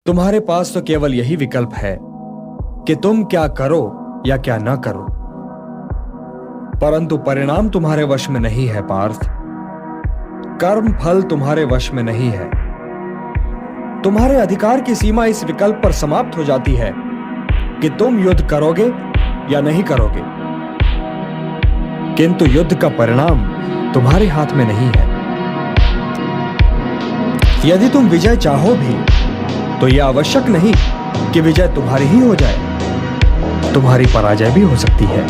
तुम्हारे पास तो केवल यही विकल्प है कि तुम क्या करो या क्या ना करो, परंतु परिणाम तुम्हारे वश में नहीं है पार्थ। कर्म फल तुम्हारे वश में नहीं है। तुम्हारे अधिकार की सीमा इस विकल्प पर समाप्त हो जाती है कि तुम युद्ध करोगे या नहीं करोगे, किंतु युद्ध का परिणाम तुम्हारे हाथ में नहीं है। यदि तुम विजय चाहो भी तो यह आवश्यक नहीं कि विजय तुम्हारी ही हो जाए, तुम्हारी पराजय भी हो सकती है।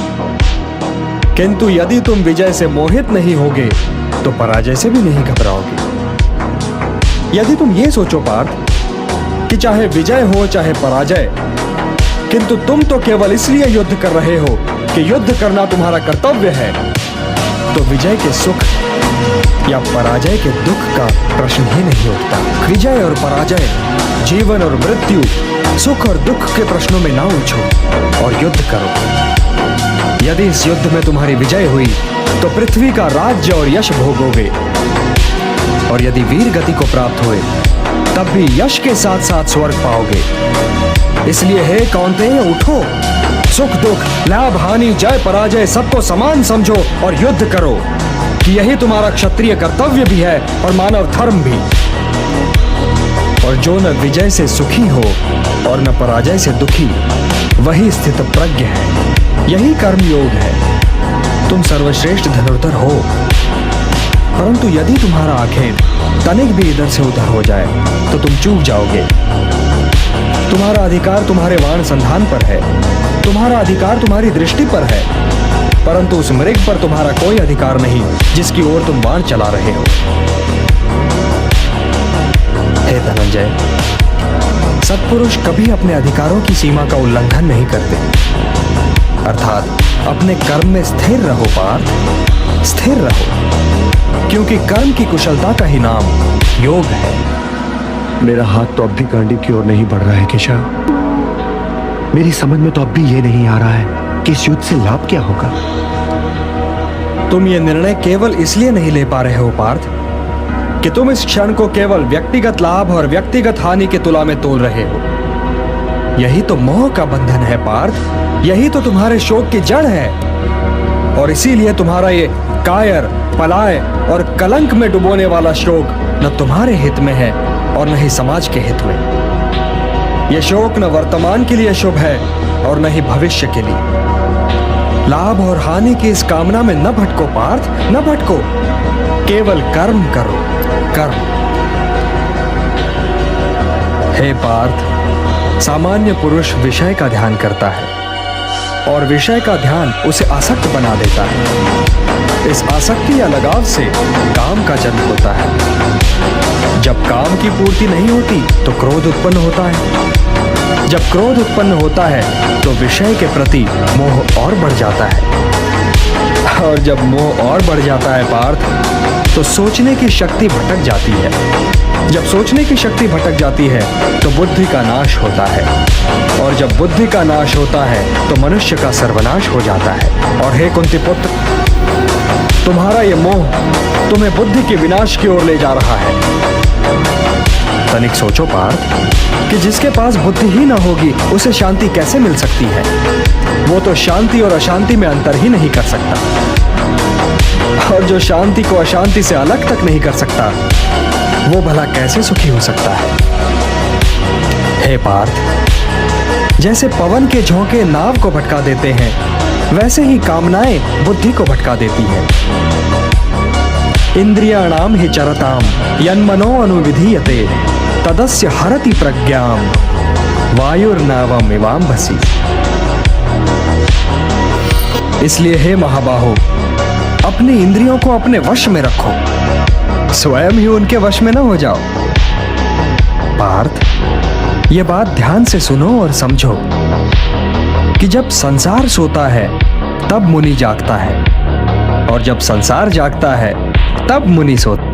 किंतु यदि तुम विजय से मोहित नहीं होगे तो पराजय से भी नहीं घबराओगे। यदि तुम ये सोचो पार्थ कि चाहे विजय हो चाहे पराजय, किंतु तुम तो केवल इसलिए युद्ध कर रहे हो कि युद्ध करना तुम्हारा कर्तव्य है, तो विजय के सुख या पराजय के दुख का प्रश्न ही नहीं उठता। विजय और पराजय, जीवन और मृत्यु, सुख और दुख के प्रश्नों में ना उलझो और युद्ध करो। यदि इस युद्ध में तुम्हारी विजय हुई तो पृथ्वी का राज्य और यश भोगोगे, और यदि वीर गति को प्राप्त हुए तब भी यश के साथ साथ स्वर्ग पाओगे। इसलिए हे कौन्तेय, उठो, सुख दुख, लाभ हानि, जय पराजय सबको समान समझो और युद्ध करो, कि यही तुम्हारा क्षत्रिय कर्तव्य भी है और मानव धर्म भी। और जो न विजय से सुखी हो और न पराजय से दुखी, वही स्थित प्रज्ञ है, यही कर्म योग है। तुम सर्वश्रेष्ठ धनुर्धर हो, परंतु यदि तुम्हारा आखेट तनिक भी इधर से उधर हो जाए तो तुम चूक जाओगे। तुम्हारा अधिकार तुम्हारे बाण संधान पर है, तुम्हारा अधिकार तुम्हारी दृष्टि पर है, परंतु उस मृग पर तुम्हारा कोई अधिकार नहीं जिसकी ओर तुम बाण चला रहे हो। हे धनंजय, सत्पुरुष कभी अपने अधिकारों की सीमा का उल्लंघन नहीं करते, अर्थात अपने कर्म में स्थिर रहो पार्थ, स्थिर रहो, क्योंकि कर्म की कुशलता का ही नाम योग है। मेरा हाथ तो अब भी गांडी की ओर नहीं बढ़ रहा है केशव। मेरी समझ में तो अब भी ये नहीं आ रहा है कि इस युद्ध से लाभ क्या होगा। तुम ये निर्णय केवल इसलिए नहीं ले पा रहे हो पार्थ कि तुम इस क्षण को केवल व्यक्तिगत लाभ और व्यक्तिगत हानि के तुला में तोल रहे हो। यही तो मोह का बंधन है पार्थ, यही तो तुम्हारे शोक की जड़ है, और इसीलिए तुम्हारा ये कायर, पलाय और कलंक में डुबोने वाला शोक न तुम्हारे हित में है और न ही समाज के हित में। यह शोक न वर्तमान के लिए शुभ है और न ही भविष्य के लिए। लाभ और हानि की इस कामना में न भटको पार्थ, न भटको, केवल कर्म करो, कर्म। हे पार्थ, सामान्य पुरुष विषय का ध्यान करता है और विषय का ध्यान उसे आसक्त बना देता है। इस आसक्ति या लगाव से काम का जन्म होता है। जब काम की पूर्ति नहीं होती तो क्रोध उत्पन्न होता है। जब क्रोध उत्पन्न होता है तो विषय के प्रति मोह और बढ़ जाता है, और जब मोह और बढ़ जाता है पार्थ, तो सोचने की शक्ति भटक जाती है। जब सोचने की शक्ति भटक जाती है तो बुद्धि का नाश होता है, और जब बुद्धि का नाश होता है तो मनुष्य का सर्वनाश हो जाता है। और हे कुंती पुत्र, तुम्हारा ये मोह तुम्हें बुद्धि के विनाश की ओर ले जा रहा है। तनिक सोचो पार्थ कि जिसके पास बुद्धि ही ना होगी उसे शांति कैसे मिल सकती है। वो तो शांति और अशांति में अंतर ही नहीं कर सकता, और जो शांति को अशांति से अलग तक नहीं कर सकता, वो भला कैसे सुखी हो सकता है। हे पार्थ, जैसे पवन के झोंके नाव को भटका देते हैं, वैसे ही कामनाएं बुद्धि को भटका देती हैं। इंद्रियाणाम हि चरताम यन्मनो अनुविधीयते तदस्य हरति प्रज्ञाम वायुर्नावम इवाम्भसि। इसलिए हे महाबाहो, अपनी इंद्रियों को अपने वश में रखो, स्वयं ही उनके वश में न हो जाओ। पार्थ, ये बात ध्यान से सुनो और समझो कि जब संसार सोता है तब मुनि जागता है, और जब संसार जागता है तब मुनि सोता है।